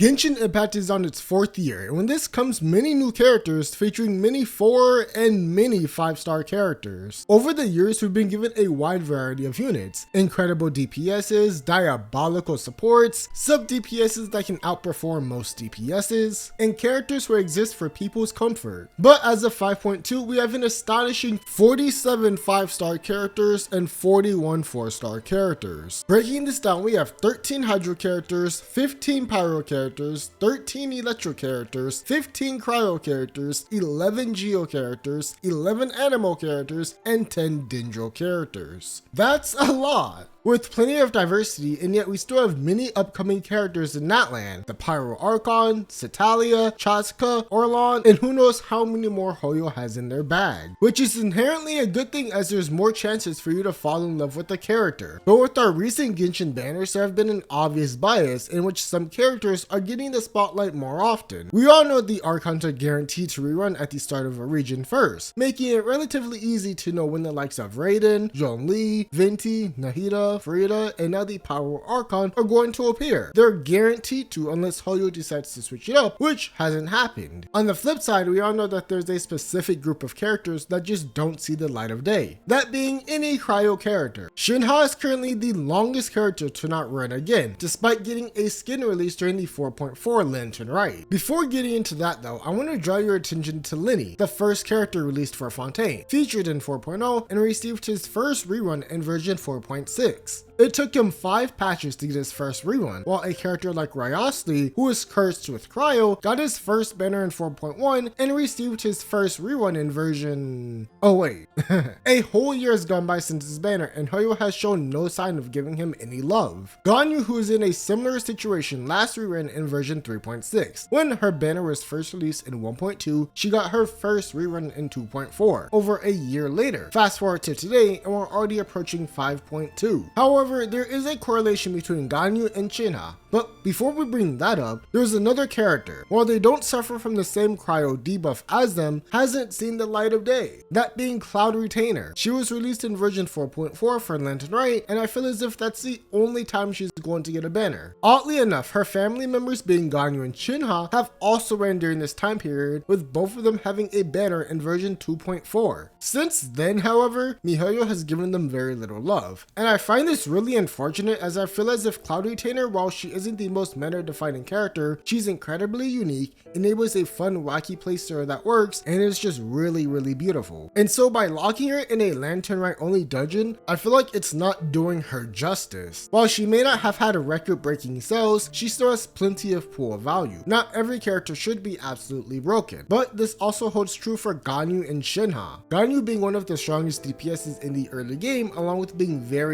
Genshin Impact is on its 4th year, and with this comes many new characters featuring many 4 and many 5-star characters. Over the years, we've been given a wide variety of units, incredible DPSs, diabolical supports, sub-DPSs that can outperform most DPSs, and characters who exist for people's comfort. But as of 5.2, we have an astonishing 47 5-star characters and 41 4-star characters. Breaking this down, we have 13 Hydro characters, 15 Pyro characters, 13 Electro characters, 15 Cryo characters, 11 Geo characters, 11 Animal characters, and 10 Dendro characters. That's a lot! With plenty of diversity, and yet we still have many upcoming characters in that land. The Pyro Archon, Cetalia, Chazka, Orlon, and who knows how many more Hoyo has in their bag. Which is inherently a good thing, as there's more chances for you to fall in love with the character. But with our recent Genshin banners, there have been an obvious bias in which some characters are getting the spotlight more often. We all know the Archons are guaranteed to rerun at the start of a region first, making it relatively easy to know when the likes of Raiden, Zhongli, Venti, Nahida, Frida, and now the Power Archon are going to appear. They're guaranteed to unless Hoyo decides to switch it up, which hasn't happened. On the flip side, we all know that there's a specific group of characters that just don't see the light of day. That being any Cryo character. Shinha is currently the longest character to not run again, despite getting a skin release during the 4.4 Lantern Rite. Before getting into that though, I want to draw your attention to Linny, the first character released for Fontaine, featured in 4.0 and received his first rerun in version 4.6. It took him 5 patches to get his first rerun, while a character like Ryosli, who is cursed with Cryo, got his first banner in 4.1 and received his first rerun in version... Oh wait, a whole year has gone by since his banner and Hoyo has shown no sign of giving him any love. Ganyu, who is in a similar situation, last rerun in version 3.6. When her banner was first released in 1.2, she got her first rerun in 2.4, over a year later. Fast forward to today and we're already approaching 5.2. However, there is a correlation between Ganyu and Shinha, but before we bring that up, there's another character, while they don't suffer from the same Cryo debuff as them, hasn't seen the light of day. That being Cloud Retainer. She was released in version 4.4 for Lantern Rite, and I feel as if that's the only time she's going to get a banner. Oddly enough, her family members being Ganyu and Shinha have also ran during this time period, with both of them having a banner in version 2.4. Since then, however, miHoYo has given them very little love, and I find this really unfortunate, as I feel as if Cloud Retainer, while she isn't the most meta-defining character, she's incredibly unique, enables a fun wacky playstyle that works, and is just really beautiful. And so by locking her in a Lantern Rite only dungeon, I feel like it's not doing her justice. While she may not have had a record-breaking sales, she still has plenty of pool value. Not every character should be absolutely broken, but this also holds true for Ganyu and Shinha. Ganyu being one of the strongest DPSs in the early game, along with being very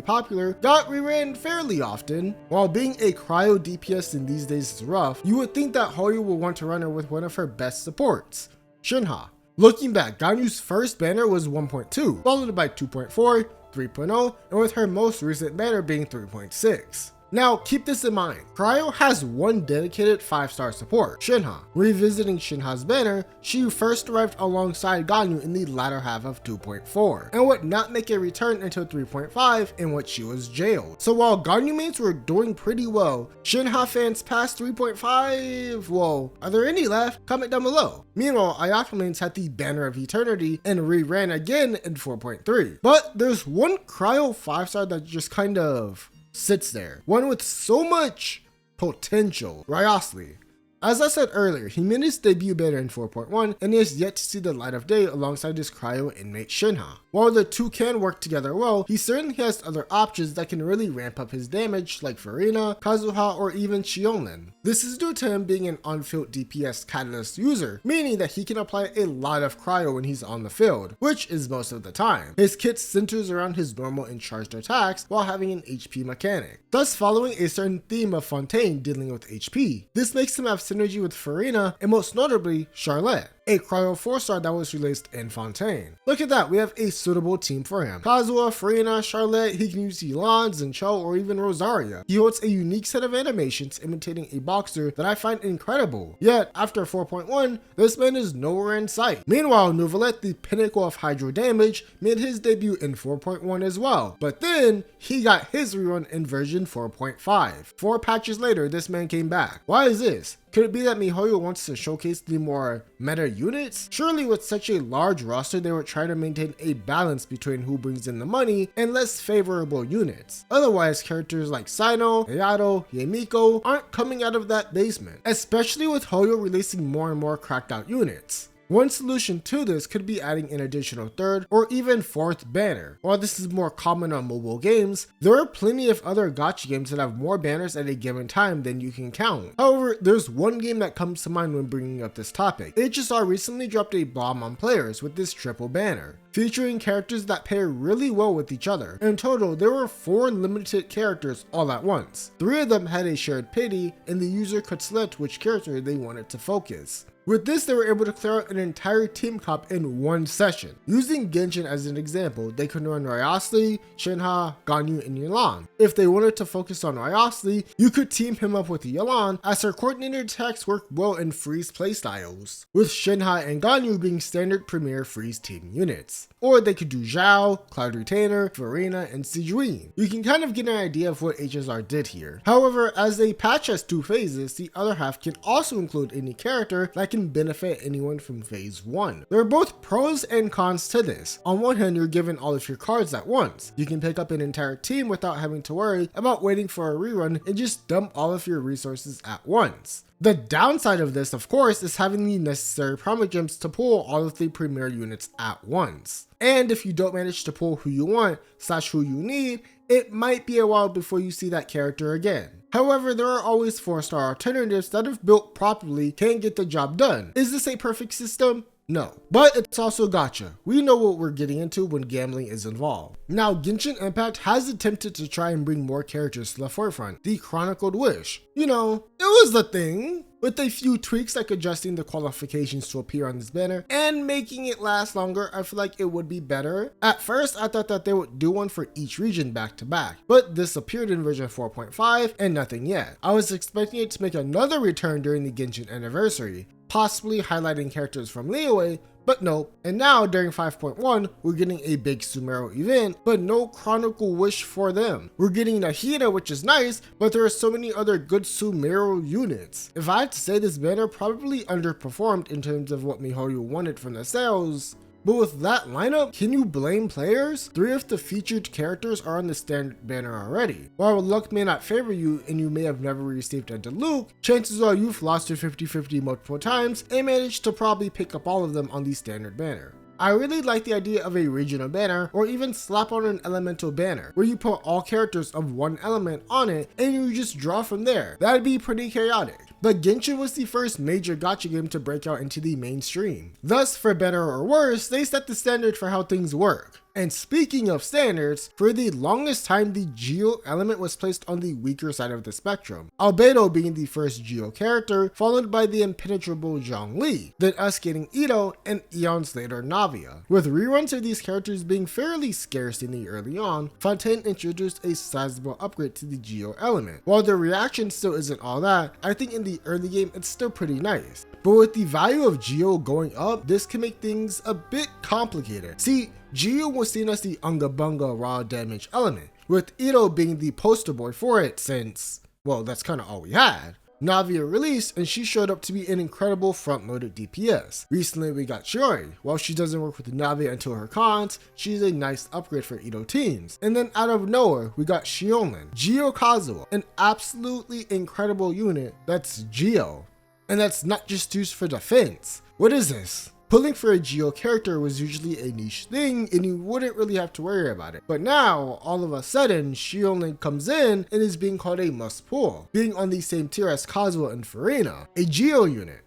popular, got reran fairly often. While being a Cryo DPS in these days is rough, you would think that Hoyo will want to run her with one of her best supports, Shinha. Looking back, Ganyu's first banner was 1.2, followed by 2.4, 3.0, and with her most recent banner being 3.6. Now, keep this in mind, Cryo has one dedicated 5-star support, Shinha. Revisiting Shinha's banner, she first arrived alongside Ganyu in the latter half of 2.4, and would not make a return until 3.5, in which she was jailed. So while Ganyu mains were doing pretty well, Shinha fans past 3.5, whoa, are there any left? Comment down below. Meanwhile, Ayaka mains had the Banner of Eternity and reran again in 4.3. But there's one Cryo 5-star that just kind of sits there. One with so much potential, Ryosli. As I said earlier, he made his debut banner in 4.1 and is yet to see the light of day alongside his Cryo inmate Shinha. While the two can work together well, he certainly has other options that can really ramp up his damage, like Farina, Kazuha, or even Shionen. This is due to him being an on-field DPS catalyst user, meaning that he can apply a lot of Cryo when he's on the field, which is most of the time. His kit centers around his normal and charged attacks while having an HP mechanic, thus following a certain theme of Fontaine dealing with HP. This makes him have synergy with Farina and most notably Charlotte. a Cryo 4-star that was released in Fontaine. Look at that, we have a suitable team for him. Kazuha, Farina, Charlotte, he can use Yelan, Zincho, or even Rosaria. He holds a unique set of animations imitating a boxer that I find incredible. Yet, after 4.1, this man is nowhere in sight. Meanwhile, Neuvillette, the pinnacle of hydro damage, made his debut in 4.1 as well. But then, he got his rerun in version 4.5. 4 patches later, this man came back. Why is this? Could it be that miHoYo wants to showcase the more meta units? Surely with such a large roster, they would try to maintain a balance between who brings in the money and less favorable units. Otherwise, characters like Sino, Hayato, Yemiko aren't coming out of that basement, especially with Hoyo releasing more and more cracked out units. One solution to this could be adding an additional 3rd or even 4th banner. While this is more common on mobile games, there are plenty of other gacha games that have more banners at a given time than you can count. However, there's one game that comes to mind when bringing up this topic. HSR recently dropped a bomb on players with this triple banner, featuring characters that pair really well with each other. In total, there were 4 limited characters all at once. 3 of them had a shared pity, and the user could select which character they wanted to focus. With this, they were able to clear out an entire team comp in one session. Using Genshin as an example, they could run Ryosli, Shinha, Ganyu, and Yelan. If they wanted to focus on Ryosli, you could team him up with Yelan, as her coordinated attacks work well in freeze playstyles, with Shinha and Ganyu being standard premier freeze team units. Or they could do Zhao, Cloud Retainer, Farina, and Sijuin. You can kind of get an idea of what HSR did here. However, as they patch has 2 phases, the other half can also include any character that can benefit anyone from phase 1. There are both pros and cons to this. On one hand, you're given all of your cards at once. You can pick up an entire team without having to worry about waiting for a rerun and just dump all of your resources at once. The downside of this, of course, is having the necessary primogems to pull all of the premier units at once. And if you don't manage to pull who you want / who you need, it might be a while before you see that character again. However, there are always 4-star alternatives that if built properly can get the job done. Is this a perfect system? No, but it's also gacha. We know what we're getting into when gambling is involved. Now, Genshin Impact has attempted to try and bring more characters to the forefront. The Chronicled Wish. You know, it was a thing, with a few tweaks like adjusting the qualifications to appear on this banner and making it last longer. I feel like it would be better. At first, I thought that they would do one for each region back to back, but this appeared in version 4.5 and nothing yet. I was expecting it to make another return during the Genshin anniversary, possibly highlighting characters from Liyue, but nope. And now during 5.1, we're getting a big Sumeru event, but no Chronicle Wish for them. We're getting Nahida, which is nice, but there are so many other good Sumeru units. If I had to say, this banner probably underperformed in terms of what miHoYo wanted from the sales. But with that lineup, can you blame players? 3 of the featured characters are on the standard banner already. While luck may not favor you and you may have never received a Diluc, chances are you've lost your 50-50 multiple times and managed to probably pick up all of them on the standard banner. I really like the idea of a regional banner, or even slap on an elemental banner, where you put all characters of one element on it and you just draw from there. That'd be pretty chaotic. But Genshin was the first major gacha game to break out into the mainstream. Thus, for better or worse, they set the standard for how things work. And speaking of standards, for the longest time the Geo element was placed on the weaker side of the spectrum, Albedo being the first Geo character, followed by the impenetrable Zhongli, then us getting Ito, and eons later Navia. With reruns of these characters being fairly scarce in the early on, Fontaine introduced a sizable upgrade to the Geo element. While the reaction still isn't all that, I think in the early game it's still pretty nice. But with the value of Geo going up, this can make things a bit complicated. See, Geo was seen as the Unga Bunga raw damage element, with Ito being the poster boy for it since, well, that's kinda all we had. Navia released and she showed up to be an incredible front-loaded DPS. Recently we got Shiori. While she doesn't work with Navia until her cons, she's a nice upgrade for Ito teams. And then out of nowhere, we got Shionen, Geo Kazuo, an absolutely incredible unit that's Geo. And that's not just used for defense. What is this? Pulling for a Geo character was usually a niche thing and you wouldn't really have to worry about it. But now, all of a sudden, Shionen comes in and is being called a must pull, being on the same tier as Kazuha and Farina, a Geo unit,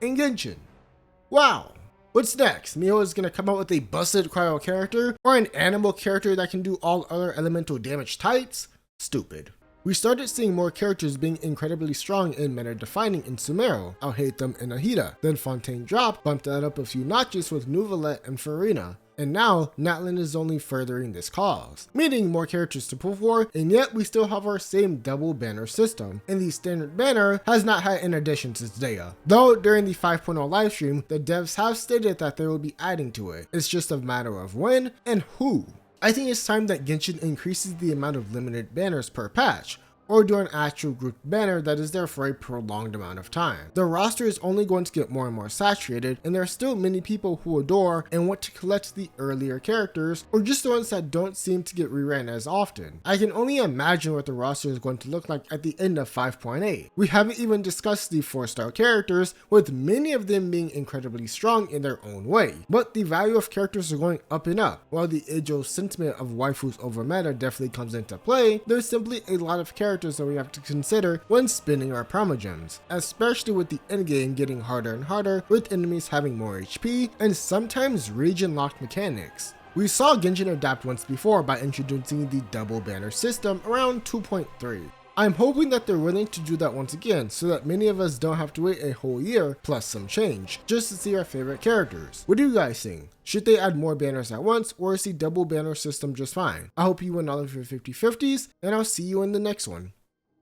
in Genshin. Wow. What's next? miHoYo is gonna come out with a busted cryo character or an animal character that can do all other elemental damage types? Stupid. We started seeing more characters being incredibly strong and meta defining in Sumeru, Alhaitham and Ahita. Then Fontaine dropped, bumped that up a few notches with Neuvillette and Farina. And now, Natlan is only furthering this cause, meaning more characters to pull for, and yet we still have our same double banner system, and the standard banner has not had an addition since Dea. Though during the 5.0 livestream, the devs have stated that they will be adding to it. It's just a matter of when and who. I think it's time that Genshin increases the amount of limited banners per patch, or do an actual grouped banner that is there for a prolonged amount of time. The roster is only going to get more and more saturated, and there are still many people who adore and want to collect the earlier characters, or just the ones that don't seem to get reran as often. I can only imagine what the roster is going to look like at the end of 5.8. We haven't even discussed the 4-star characters, with many of them being incredibly strong in their own way. But the value of characters are going up and up. While the age-old sentiment of waifus over meta definitely comes into play, there's simply a lot of characters that we have to consider when spinning our primogems, especially with the endgame getting harder and harder, with enemies having more HP and sometimes region locked mechanics. We saw Genshin adapt once before by introducing the double banner system around 2.3. I'm hoping that they're willing to do that once again, so that many of us don't have to wait a whole year plus some change just to see our favorite characters. What do you guys think? Should they add more banners at once, or is the double banner system just fine? I hope you win all of your 50/50s, and I'll see you in the next one.